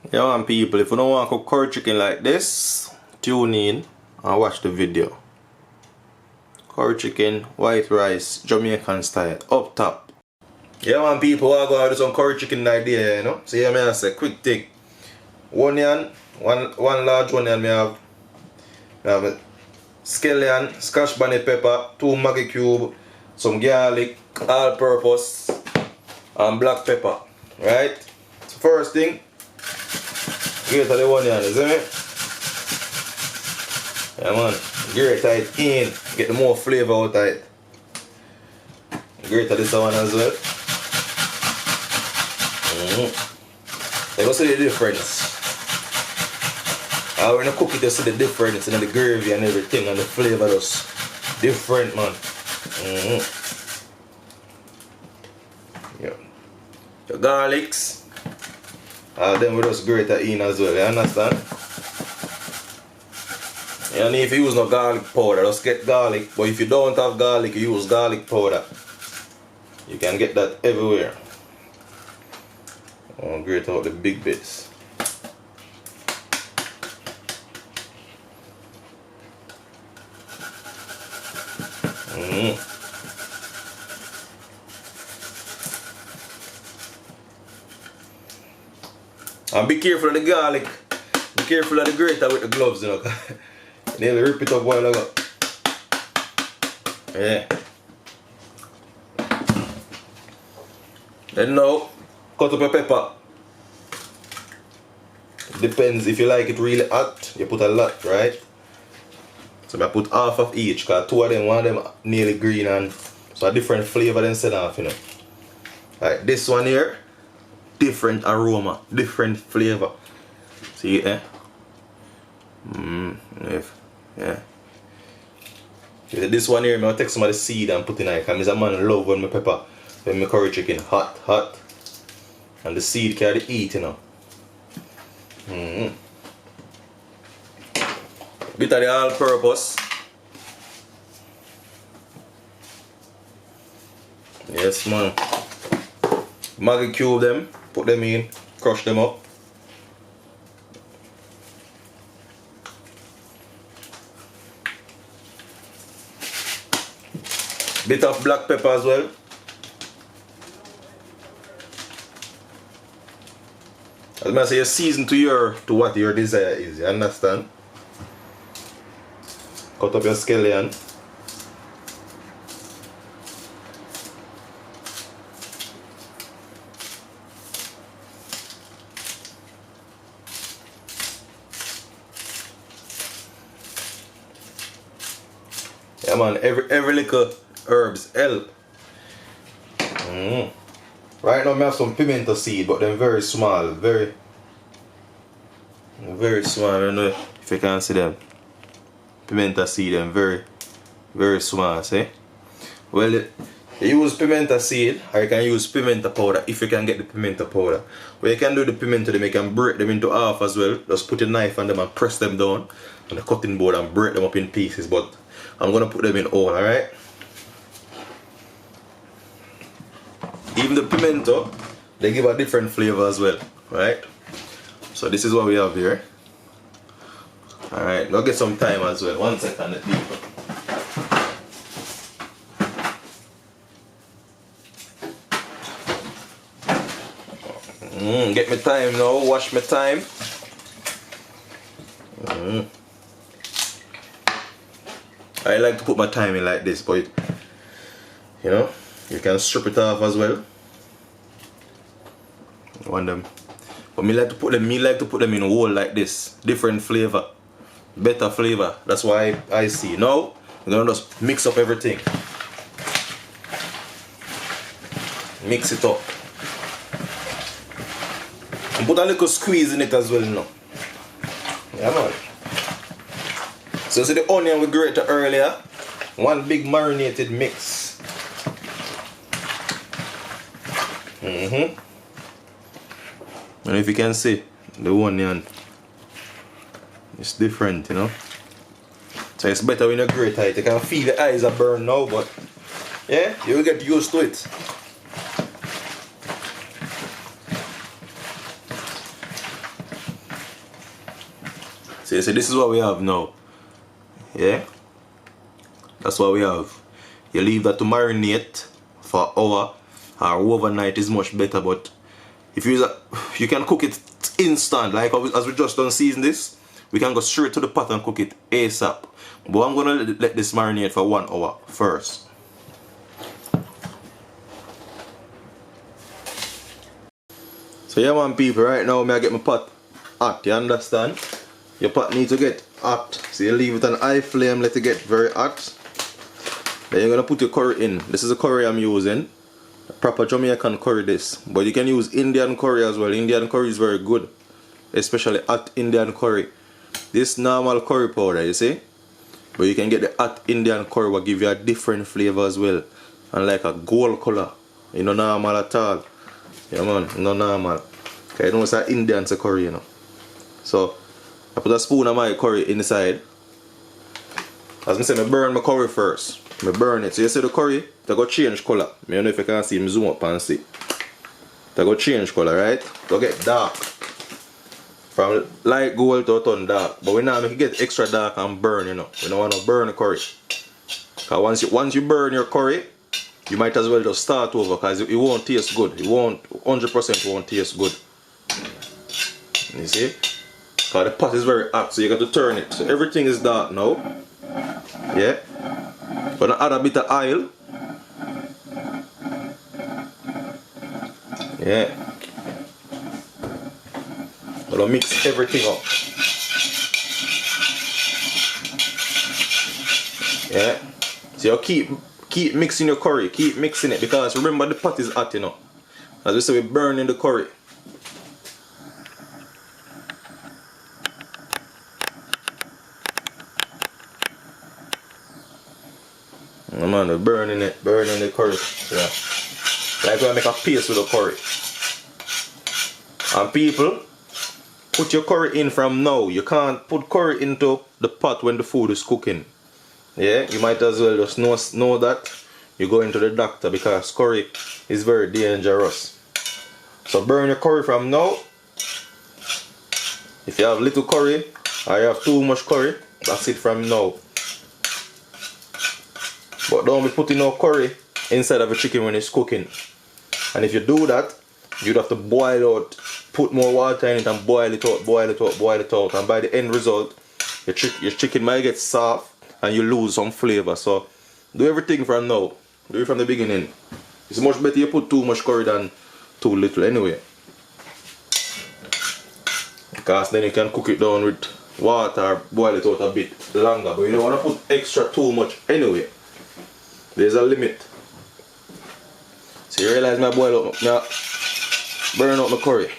Yeah man people, if you don't want to cook curry chicken like this, tune in and watch the video. Curry chicken, white rice, Jamaican style, up top. Yeah man people, we're going to do some curry chicken like this, you know. So yeah, I say quick thing. Onion, one large onion, I have a scallion, scotch bonnet pepper, 2 Maggi cube, some garlic, all purpose, and black pepper. Right? So first thing, grate the onion, you see me? Yeah man, grate it in, get the more flavor out of it. Grate this one as well. You go see the difference. When you cook it, you see the difference in the gravy and everything, and the flavor is different, man. Yeah. The garlics, then we just grate it in as well, you understand? And if you use no garlic powder, just get garlic. But if you don't have garlic, you use garlic powder. You can get that everywhere. I'll grate out the big bits. And be careful of the garlic. Be careful of the grater with the gloves, you know. Nearly rip it up while I go. Yeah. Then now, cut up your pepper. Depends if you like it really hot, you put a lot, right? So I put half of each, because 2 of them, 1 of them nearly green, and so a different flavor than set off, you know. Like this one here, different aroma, different flavor. See, eh? Yeah. This one here, I'll take some of the seed and put in it, because I'm a man love when my pepper, when my curry chicken hot. And the seed can eat, you know. Bit of the all-purpose. Yes, man. Maggi cube them, put them in, crush them up. Bit of black pepper as well. As I say, you season to what your desire is, you understand? Cut up your scallion. Yeah man, every little herbs help. Right now I have some pimento seed, but they're very small, very small. I don't know if you can see them. Pimento seed, and very small, see? Well, you use pimento seed, or you can use pimento powder if you can get the pimento powder. What you can do the pimento, then you can break them into half as well. Just put a knife on them and press them down on the cutting board and break them up in pieces. But I'm gonna put them in all, alright? Even the pimento, they give a different flavor as well, right? So this is what we have here. Alright, now get some thyme as well. 1 second, people. Get my thyme now, wash my thyme. I like to put my thyme in like this, but you know, you can strip it off as well. Want them, but me like to put them in whole like this. Different flavor, better flavor. That's why I see. Now we're gonna just mix up everything. Mix it up. And put a little squeeze in it as well, you know. Yeah man. So see the onion we grated earlier. One big marinated mix. And if you can see, the onion is different, you know. So it's better when you grate it. You can feel the eyes are burned now, but yeah, you will get used to it. So you see, this is what we have now. Yeah? That's what we have. You leave that to marinate for an hour or overnight is much better, but if you use you can cook it instant, like as we just done season this, we can go straight to the pot and cook it ASAP. But I'm gonna let this marinate for 1 hour first. So yeah man people, right now I get my pot hot, you understand? Your pot needs to get hot. So you leave it on high flame, let it get very hot. Then you're gonna put your curry in. This is the curry I'm using. Proper Jamaican curry this. But you can use Indian curry as well. Indian curry is very good. Especially hot Indian curry. This normal curry powder, you see? But you can get the hot Indian curry will give you a different flavor as well. And like a gold color. You know normal at all. Yeah man, no normal. Okay, you know it's an Indian curry, you know. So I put a spoon of my curry inside. As I say, I burn my curry first. I burn it. So you see the curry, they go change color. I don't know if you can see, I zoom up and see. They go change color, right? They get dark. From light gold to turn dark. But we now make it get extra dark and burn, you know. We don't want to burn the curry. Because once you burn your curry, you might as well just start over because it won't taste good. It won't, 100% won't taste good. You see? Because the pot is very hot, so you got to turn it. So everything is dark now. Yeah? Gonna add a bit of oil. Yeah. Gonna mix everything up. Yeah. So you keep mixing your curry, keep mixing it because remember the pot is hot, you know. As we say, we're burning the curry. Oh man, we're burning the curry. Yeah. Like we make a paste with the curry. And people, put your curry in from now. You can't put curry into the pot when the food is cooking. Yeah, you might as well just know that you go into the doctor because curry is very dangerous. So burn your curry from now. If you have little curry or you have too much curry, that's it from now. But don't be putting no curry inside of a chicken when it's cooking. And if you do that, you'd have to boil out, put more water in it and boil it out, boil it out, boil it out. And by the end result, your chicken might get soft and you lose some flavor. So do everything from now. Do it from the beginning. It's much better you put too much curry than too little anyway. Because then you can cook it down with water or boil it out a bit longer. But you don't want to put extra too much anyway. There's a limit. So you realize my boil up, now burn out my curry.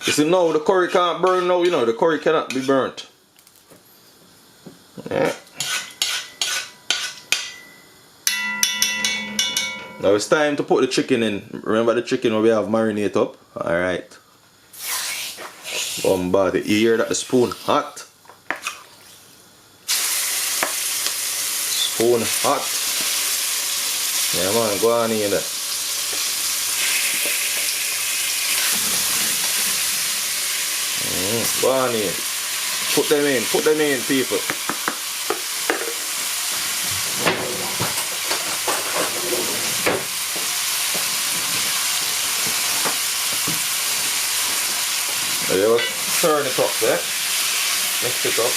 You see now the curry can't burn now, you know, the curry cannot be burnt. Yeah. Now it's time to put the chicken in. Remember the chicken where we have marinate up? Alright. Bombard it. You hear that the spoon hot? Spoon hot. Yeah man, go on in there. Go on in. Put them in people. There you go. Turn it up there. Mix it up.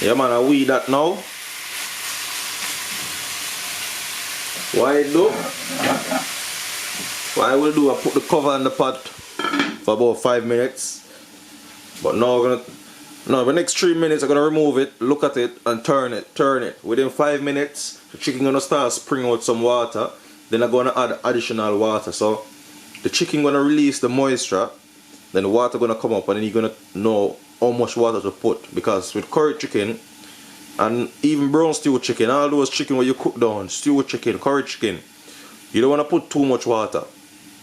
Yeah man, I weed that now. Why do? What I will do, I put the cover on the pot for about 5 minutes. But now the next 3 minutes I'm gonna remove it, look at it and turn it. Within 5 minutes, the chicken gonna start spring out some water. Then I'm gonna add additional water. So the chicken gonna release the moisture, then the water gonna come up and then you're gonna know how much water to put. Because with curry chicken and even brown stew chicken, all those chicken where you cook down, stew chicken, curry chicken, you don't wanna put too much water.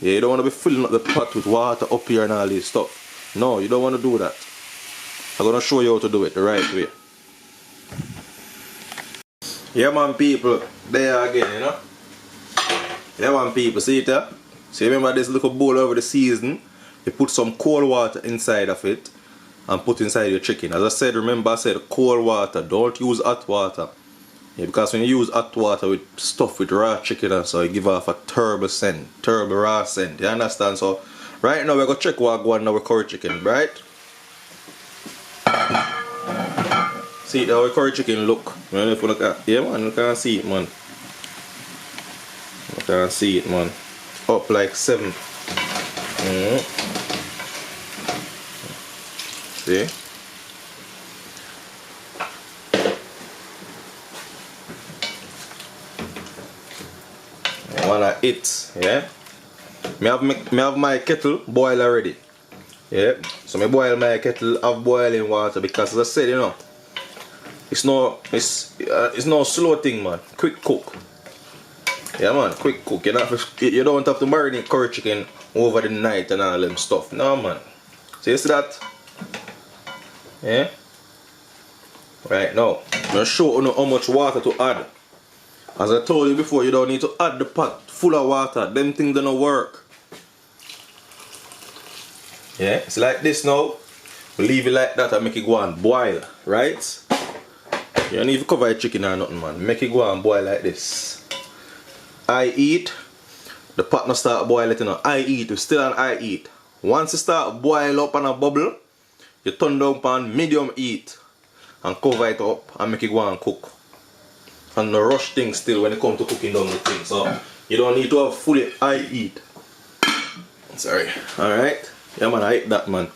Yeah, you don't want to be filling up the pot with water up here and all this stuff. No, you don't want to do that. I'm going to show you how to do it the right way. Yeah man people, there again, you know. Yeah man people, see it there? So remember this little bowl over the season, you put some cold water inside of it and put inside your chicken. As I said, remember I said cold water, don't use hot water. Yeah, because when you use hot water with stuff with raw chicken and so it give off a terrible scent, terrible raw scent, you understand? So right now we're going to check what going on with curry chicken, right? See how the curry chicken look. If you look at, yeah man, you can see it man. You can see it man. Up like 7. See? I wanna eat, yeah? Me have my kettle boil already. Yeah? So me boil my kettle of boiling water because as I said, you know, it's no slow thing man. Quick cook. Yeah man, quick cook. You don't have to marinate curry chicken over the night and all them stuff. No man. So you see that? Yeah? Right now, I'm gonna show you how much water to add. As I told you before, you don't need to add the pot full of water. Them things don't work. Yeah, it's like this now. We leave it like that and make it go and boil, right? You don't need to cover your chicken or nothing, man. Make it go and boil like this. I eat. The pot not start boiling, you know. I eat. We still on I eat. Once it start boil up and a bubble, you turn down pan medium heat and cover it up and make it go and cook. And no rush things still when it comes to cooking down the thing. So you don't need to have fully I eat. Sorry. Alright. Yeah man, I eat that man.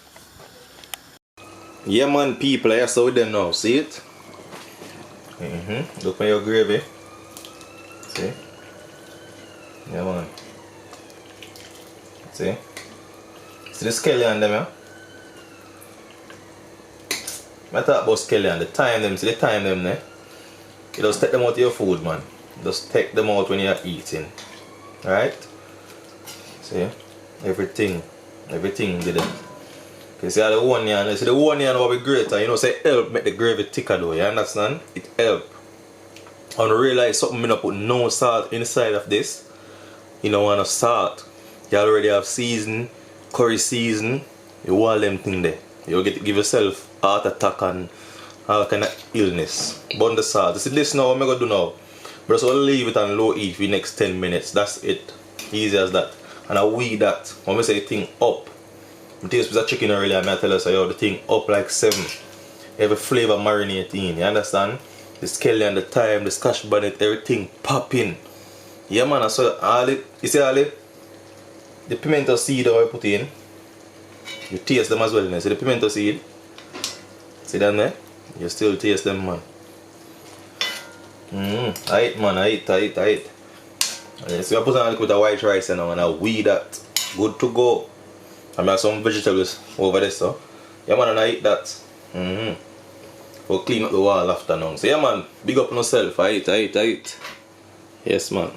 Yeah man people, I saw them now. See it? Look at your gravy. See? Yeah man. See? See the scallion them, yeah? I talk about scallion, the thyme them, see the thyme them there? You just take them out of your food man. Just take them out when you're eating. Alright? See? Everything did it. You see the onion, see the onion will be greater, you know, say help make the gravy thicker though, you understand? It help. And realize something, I don't put no salt inside of this. You don't want no salt. You already have season, curry season, you want them thing there. You'll give yourself heart attack and all kind of illness. Burn the salt. You see this now, what I'm going to do now? But just leave it on low heat for the next 10 minutes. That's it. Easy as that. And I weed that. When we say the thing up, I taste with chicken earlier and I tell us the thing up like 7. Every flavor marinating, you understand? The scallion, the thyme, the scotch bonnet, everything popping. Yeah man, I saw all it. You see all it? The pimento seed that I put in. You taste them as well, you see the pimento seed? See them there? You still taste them man. I eat man, I eat. So I put on a little bit of white rice now and I weed that. Good to go. I have some vegetables over there so. Yeah man, and I eat that. We'll clean up the wall after now. So yeah man, big up on yourself. I eat. Yes man.